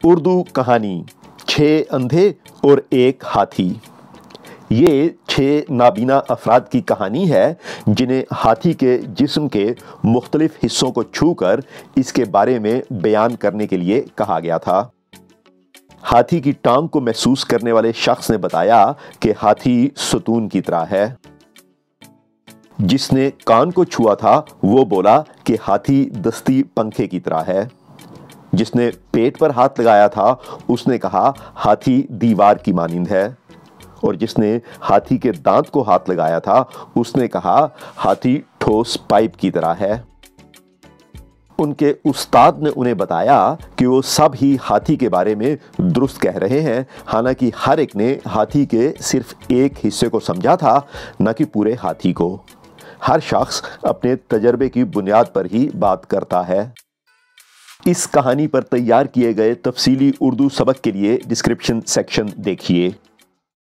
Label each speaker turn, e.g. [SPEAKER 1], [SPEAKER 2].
[SPEAKER 1] اردو کہانی 6 اندھے اور ایک ہاتھی۔ یہ 6 نابینا افراد کی کہانی ہے جنہیں ہاتھی کے جسم کے مختلف حصوں کو چھو کر اس کے بارے میں بیان کرنے کے لیے کہا گیا تھا۔ ہاتھی کی ٹانگ کو محسوس کرنے والے شخص نے بتایا کہ ہاتھی ستون کی طرح ہے۔ جس نے کان کو چھوا تھا وہ بولا کہ ہاتھی دستی پنکھے کی طرح ہے۔ جس نے پیٹ پر ہاتھ لگایا تھا اس نے کہا ہاتھی دیوار کی مانند ہے، اور جس نے ہاتھی کے دانت کو ہاتھ لگایا تھا اس نے کہا ہاتھی ٹھوس پائپ کی طرح ہے۔ ان کے استاد نے انہیں بتایا کہ وہ سب ہی ہاتھی کے بارے میں درست کہہ رہے ہیں، حالانکہ ہر ایک نے ہاتھی کے صرف ایک حصے کو سمجھا تھا، نہ کہ پورے ہاتھی کو۔ ہر شخص اپنے تجربے کی بنیاد پر ہی بات کرتا ہے۔ اس کہانی پر تیار کیے گئے تفصیلی اردو سبق کے لیے ڈسکرپشن سیکشن دیکھیے۔